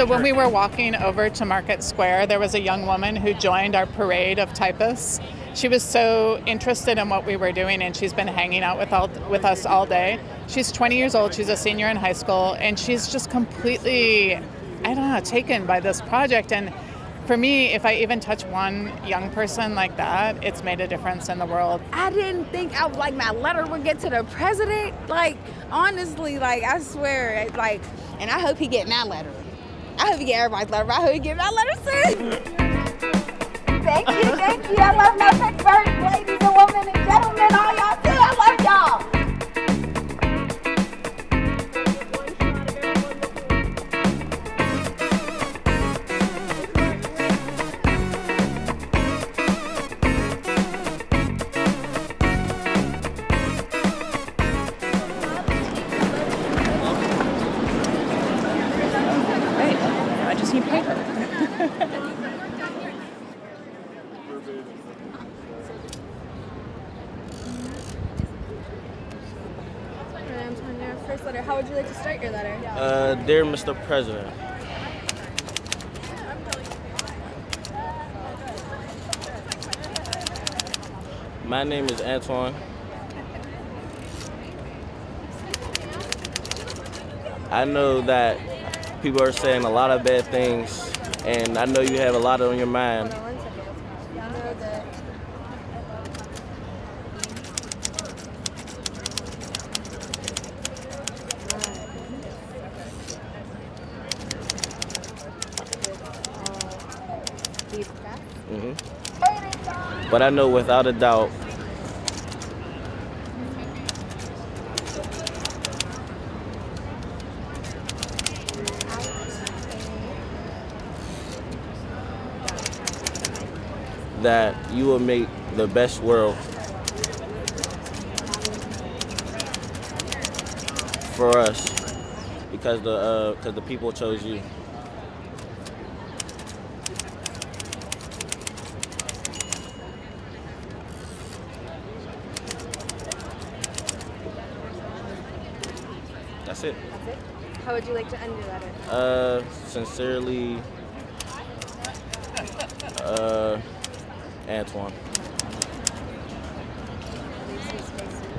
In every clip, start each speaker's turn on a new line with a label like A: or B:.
A: So when we were walking over to Market Square, there was a young woman who joined our parade of typists. She was so interested in what we were doing, and she's been hanging out with us all day. She's 20 years old. She's a senior in high school, and she's just completely, taken by this project. And for me, if I even touch one young person like that, it's made a difference in the world.
B: I didn't think my letter would get to the president. Honestly, I swear, and I hope he get my letter. I hope he get everybody's letter, but I hope he get my letter soon. Thank you. I love my Pittsburgh ladies and women and gentlemen, all y'all too. I love y'all.
A: I just need paper.
C: Antonia, first letter. How would you like to start your letter?
D: Dear Mr. President, my name is Antoine. I know that people are saying a lot of bad things, and I know you have a lot on your mind.
C: Hold on 1 second. You know that these facts.
D: But I know without a doubt that you will make the best world for us because the people chose you. That's it.
C: That's it. How would you like to end your letter?
D: Sincerely, Antoine.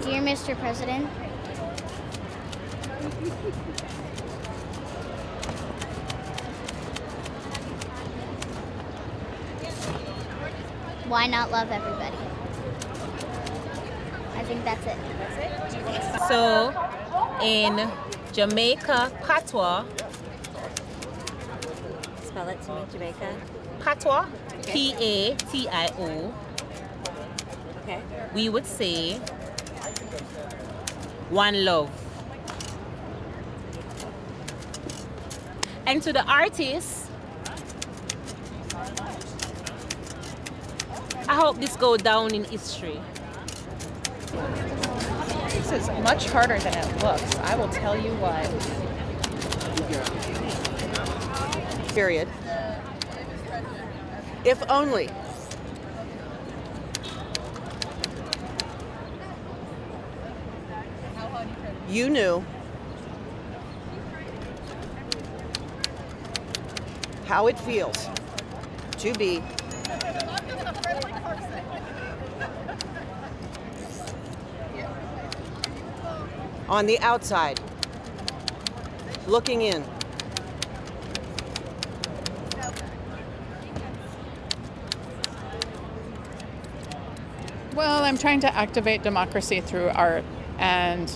E: Dear Mr. President, why not love everybody? I think that's it.
F: So, in Jamaica patois,
G: Spell it to me, Jamaica.
F: patois, P-A-T-I-O,
G: Okay.
F: we would say one love. And to the artists, I hope this goes down in history.
A: This is much harder than it looks. I will tell you what.
H: Period. If only. You knew how it feels to be on the outside, looking in.
A: Well, I'm trying to activate democracy through art. And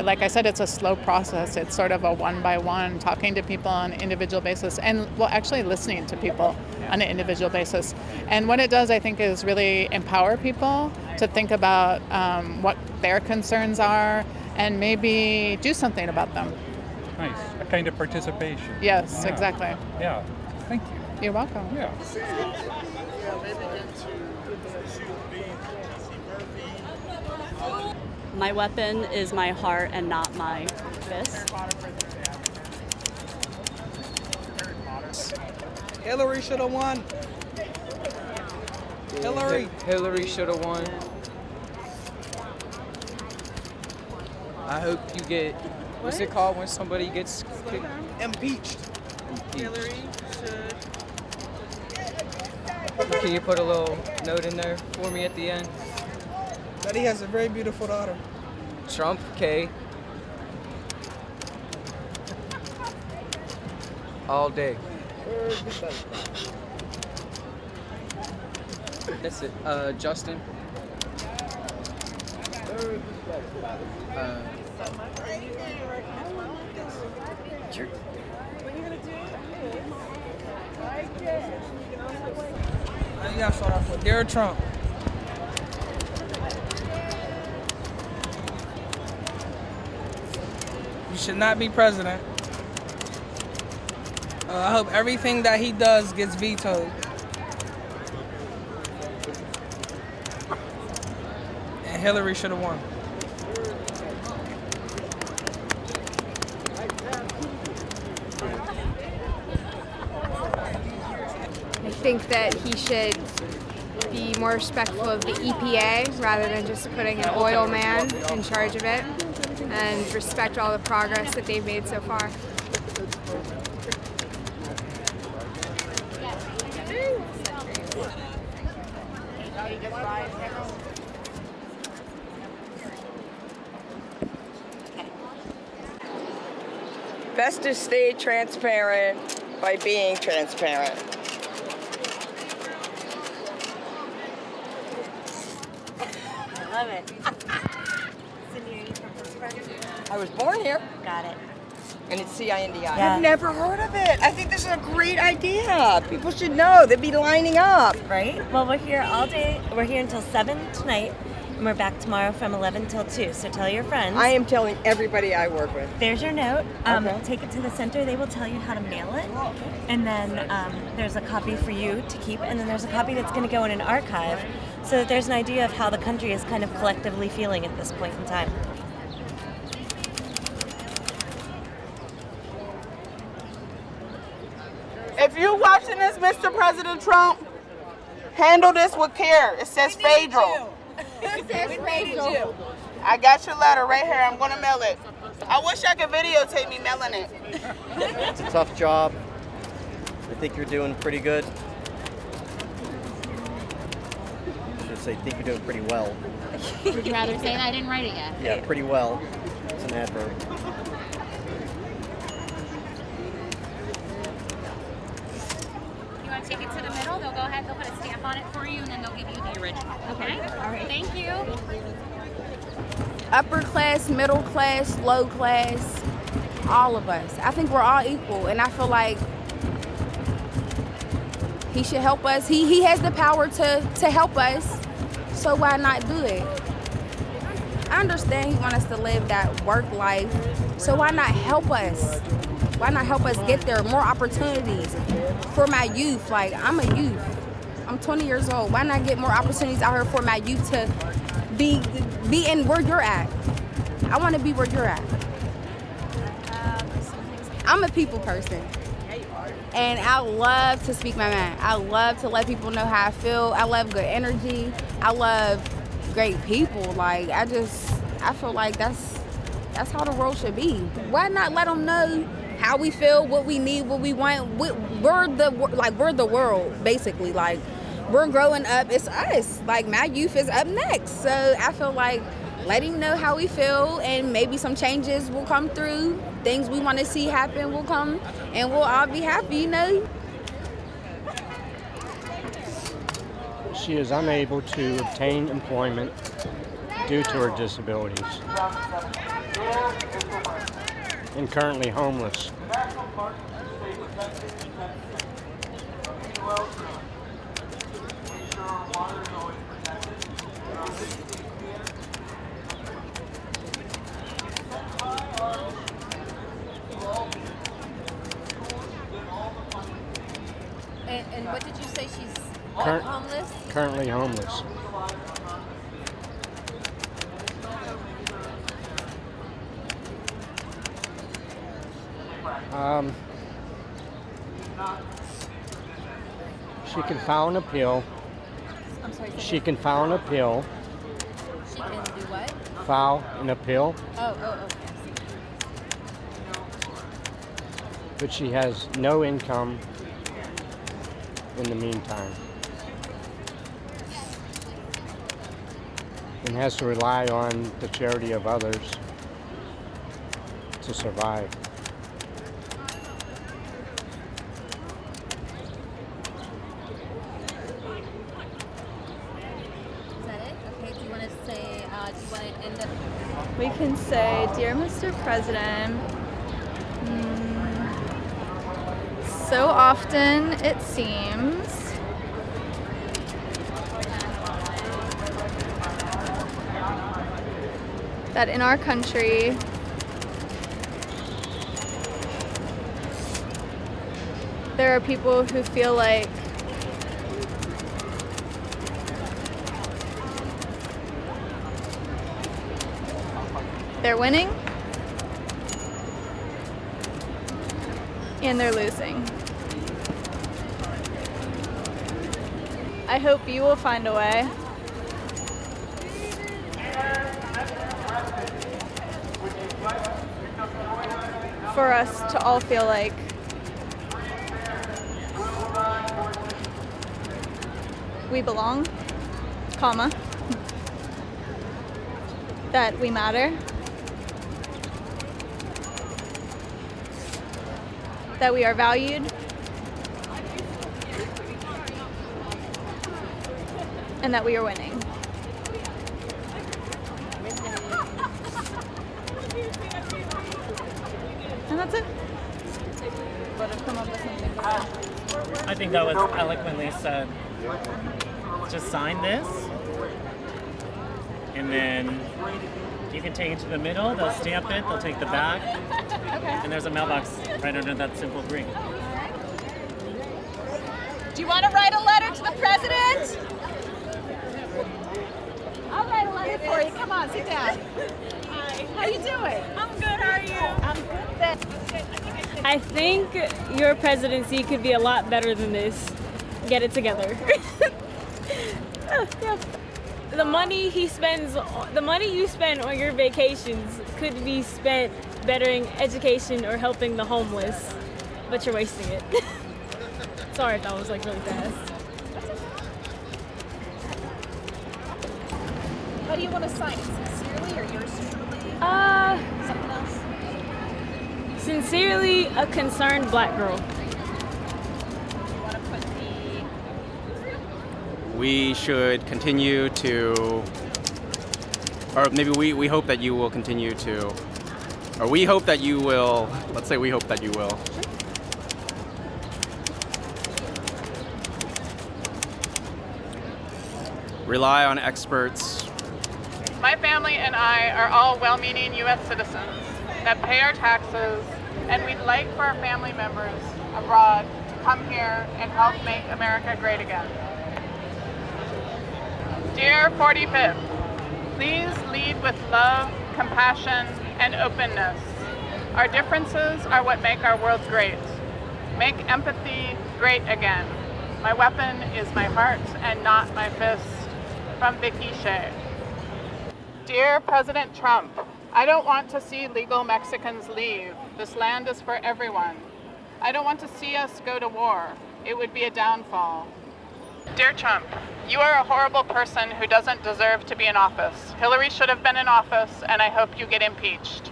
A: like I said, it's a slow process. It's sort of a one by one, talking to people on an individual basis and, actually listening to people on an individual basis. And what it does, I think, is really empower people to think about what their concerns are and maybe do something about them.
I: Nice. A kind of participation.
A: Yes,
I: Yeah.
A: exactly.
I: Yeah. Thank you.
A: You're welcome.
I: Yeah.
G: My weapon is my heart and not my fist.
H: Hillary should have won.
J: Hillary should have won. I hope you get, what's it called when somebody gets
H: Impeached.
J: Hillary should. Can you put a little note in there for me at the end?
H: That he has a very beautiful daughter.
J: Trump, K. All day. That's it. Justin.
H: You gotta start off with Dear Trump. You should not be president. I hope everything that he does gets vetoed. And Hillary should have won.
C: I think that he should be more respectful of the EPA rather than just putting an oil man in charge of it, and respect all the progress that they've made so far.
H: Best to stay transparent by being transparent.
K: I love it. Cindy, are you from Pittsburgh?
H: I was born here.
K: Got it.
H: And it's CINDI.
K: Yeah.
H: I've never heard of it. I think this is a great idea. People should know. They'd be lining up.
K: Right? Well, we're here all day. We're here until 7 tonight, and we're back tomorrow from 11 till 2. So tell your friends.
H: I am telling everybody I work with.
K: There's your note.
H: Okay.
K: Take it to the center. They will tell you how to mail it. And then there's a copy for you to keep. And then there's a copy that's going to go in an archive so that there's an idea of how the country is kind of collectively feeling at this point in time.
H: If you're watching this, Mr. President Trump, handle this with care. It says federal.
B: It says Rachel.
H: I got your letter right here. I'm going to mail it. I wish I could videotape me mailing it.
L: It's a tough job. I think you're doing pretty good. I should say, think you're doing pretty well.
E: Would you rather say that? I didn't write it yet.
L: Yeah, pretty well. It's an adverb.
E: You want to take it to the middle? They'll go ahead, they'll put a stamp on it for you, and then they'll give you the original. Okay? All right. Thank you.
B: Upper class, middle class, low class, all of us. I think we're all equal, and I feel like he should help us. He has the power to help us, so why not do it? I understand he wants us to live that work life, so why not help us? Why not help us get there? More opportunities for my youth. Like, I'm a youth. I'm 20 years old. Why not get more opportunities out here for my youth to be in where you're at? I want to be where you're at. I'm a people person. And I love to speak my mind. I love to let people know how I feel. I love good energy. I love great people. Like, I feel like that's how the world should be. Why not let them know how we feel, what we need, what we want? We're the world, basically. Like, we're growing up. It's us. Like, my youth is up next. So I feel like letting them know how we feel, and maybe some changes will come through. Things we want to see happen will come, and we'll all be happy, you know?
M: She is unable to obtain employment due to her disabilities and currently homeless.
C: And what did you say? She's homeless?
M: Currently homeless. She can file an appeal.
C: I'm sorry.
M: She can file an appeal.
C: She can do what?
M: File an appeal.
C: Oh, okay.
M: but she has no income in the meantime and has to rely on the charity of others to survive.
N: Is that it? Okay, do you want to say, do you want to end up?
O: We can say, Dear Mr. President, so often it seems that in our country there are people who feel like they're winning and they're losing. I hope you will find a way for us to all feel like we belong, comma, that we matter, that we are valued, and that we are winning. And that's it.
P: I think that was eloquently said. Just sign this, and then you can take it to the middle, they'll stamp it, they'll take the back, and there's a mailbox right under that simple green.
Q: Do you want to write a letter to the president? I'll write a letter for you. Come on, sit down. Hi. How you doing? I'm good. How are you? I'm good. Thanks.
R: I think your presidency could be a lot better than this. Get it together. Yeah. The money you spend on your vacations could be spent bettering education or helping the homeless, but you're wasting it. Sorry if that was like really fast.
Q: How do you want to sign it? Sincerely or yours truly? Something else?
R: Sincerely, a concerned black girl.
S: We should continue to, or maybe we hope that you will continue to, or we hope that you will, let's say we hope that you will. Rely on experts.
A: My family and I are all well-meaning U.S. citizens that pay our taxes, and we'd like for our family members abroad to come here and help make America great again. Dear 45th, please lead with love, compassion, and openness. Our differences are what make our world great. Make empathy great again. My weapon is my heart and not my fist. From Vicky Shea. Dear President Trump, I don't want to see legal Mexicans leave. This land is for everyone. I don't want to see us go to war. It would be a downfall. Dear Trump, you are a horrible person who doesn't deserve to be in office. Hillary should have been in office, and I hope you get impeached.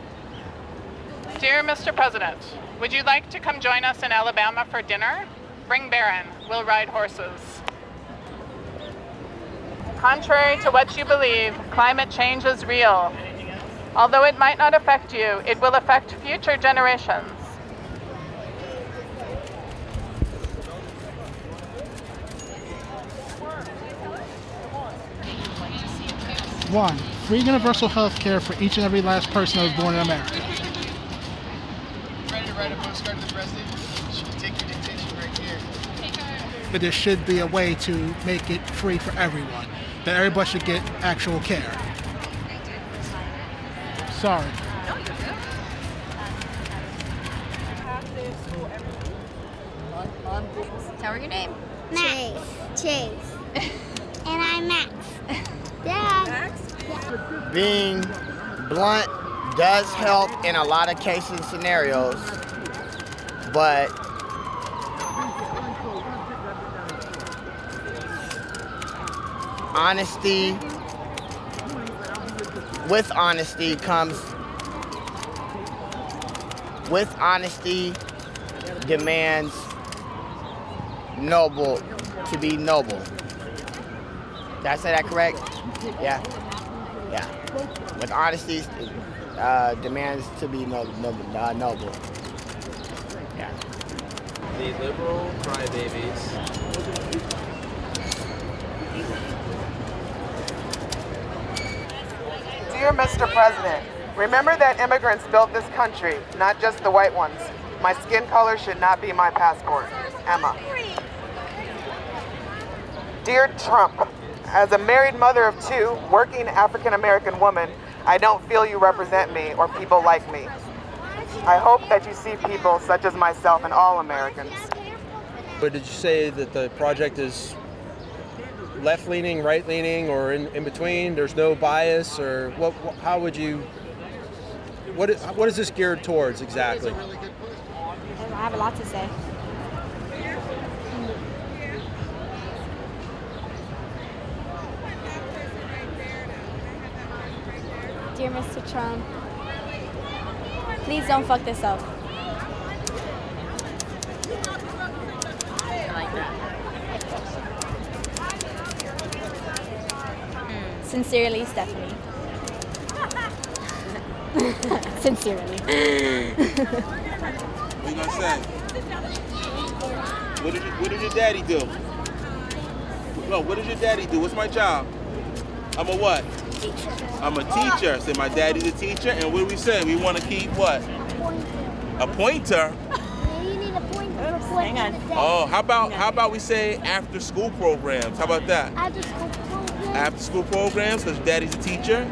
A: Dear Mr. President, would you like to come join us in Alabama for dinner? Bring Barron. We'll ride horses. Contrary to what you believe, climate change is real. Although it might not affect you, it will affect future generations.
T: One, free universal health care for each and every last person that was born in America.
U: Ready to write a postcard to the president? You should take your dictation right here.
T: But there should be a way to make it free for everyone. That everybody should get actual care. Sorry.
N: Tell her your name.
V: Max. Chase. And I'm Max. Dad.
W: Being blunt does help in a lot of cases and scenarios, but honesty, with honesty demands noble, to be noble. Did I say that correct? Yeah. Yeah. With honesty demands to be noble. Yeah.
D: The liberal crybabies.
H: Dear Mr. President, remember that immigrants built this country, not just the white ones. My skin color should not be my passport. Emma. Dear Trump, as a married mother of 2, working African American woman, I don't feel you represent me or people like me. I hope that you see people such as myself and all Americans.
D: But did you say that the project is left-leaning, right-leaning, or in between? There's no bias, or what? How would you? What is this geared towards exactly?
C: I have a lot to say.
F: Dear Mr. Trump, please don't fuck this up.
N: I like that.
F: Sincerely, Stephanie. Sincerely.
U: What you gonna say? What did your daddy do? No, what does your daddy do? What's my job? I'm a what?
V: Teacher.
U: I'm a teacher. So my daddy's a teacher, and what do we say? We want to keep what? A pointer.
V: Yeah, you need a pointer for
K: Hang on.
U: Oh, how about we say after school programs? How about that?
V: After school programs.
U: After school programs, because daddy's a teacher.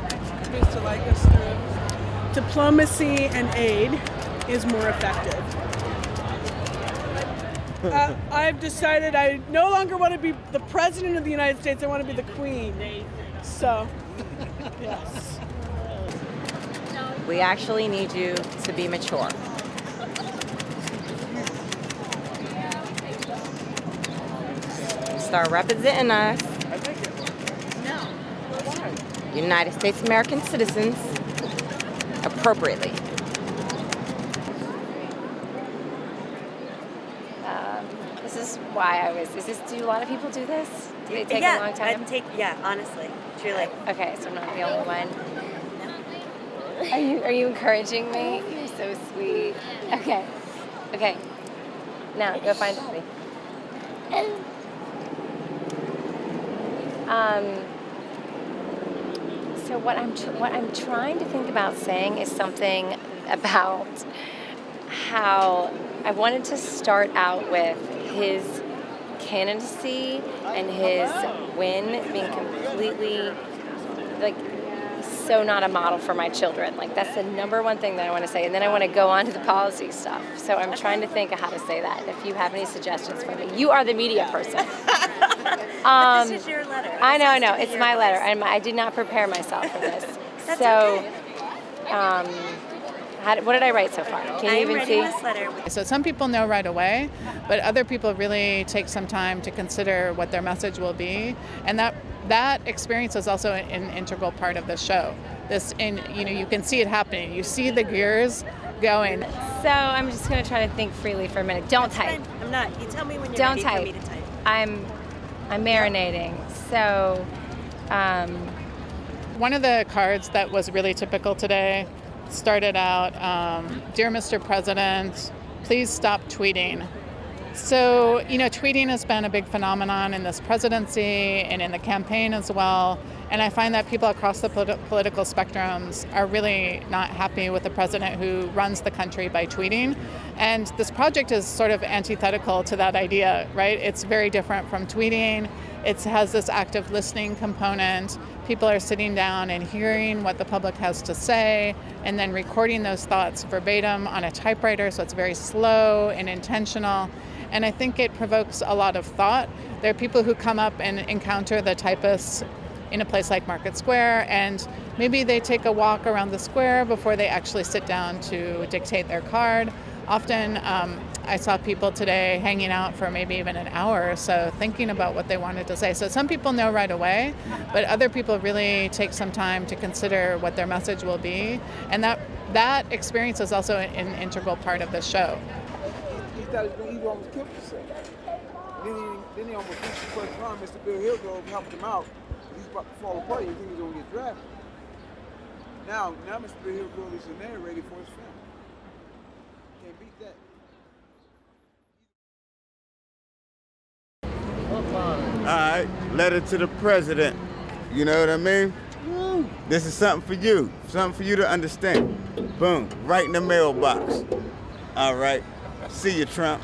H: Is to like us through. Diplomacy and aid is more effective. I've decided I no longer want to be the president of the United States. I want to be the queen. So, yes.
I: We actually need you to be mature. Start representing us, United States American citizens, appropriately.
N: This is why I was. Do a lot of people do this? Do they take a long time?
K: Honestly, truly.
N: Okay, so I'm not the only one. Are you encouraging me? You're so sweet. Okay. Now go find Daddy. So what I'm trying to think about saying is something about how I wanted to start out with his candidacy and his win being completely so not a model for my children. That's the number one thing that I want to say, and then I want to go on to the policy stuff. So I'm trying to think of how to say that. If you have any suggestions for me, you are the media person.
K: But this is your letter.
N: I know. It's my letter. I did not prepare myself for this.
K: That's
N: so,
K: okay.
N: What did I write so far? Can you even see?
K: This letter.
A: So some people know right away, but other people really take some time to consider what their message will be, and that experience is also an integral part of the show. You can see it happening. You see the gears going.
N: So I'm just going to try to think freely for a minute. Don't type.
K: I'm not. You tell me when you're
N: Don't
K: ready
N: type.
K: for me to type.
N: I'm marinating. So
A: one of the cards that was really typical today started out, Dear Mr. President, please stop tweeting. So, tweeting has been a big phenomenon in this presidency and in the campaign as well. And I find that people across the political spectrums are really not happy with the president who runs the country by tweeting. And this project is sort of antithetical to that idea, right? It's very different from tweeting. It has this active listening component. People are sitting down and hearing what the public has to say and then recording those thoughts verbatim on a typewriter, so it's very slow and intentional. And I think it provokes a lot of thought. There are people who come up and encounter the typists in a place like Market Square, and maybe they take a walk around the square before they actually sit down to dictate their card. often I saw people today hanging out for maybe even an hour or so thinking about what they wanted to say. So some people know right away, but other people really take some time to consider what their message will be. And that experience is also an integral part of the show.
G: He thought he almost killed himself. Then he almost reached the first round. Mr. Bill Hillgrove helped him out. He's about to fall apart. You think he's going to get drafted. Now Mr. Bill Hillgrove is in there ready for his family. Can't beat that.
J: All right, letter to the president. You know what I mean? This is something for you to understand. Boom, right in the mailbox. All right, see you, Trump.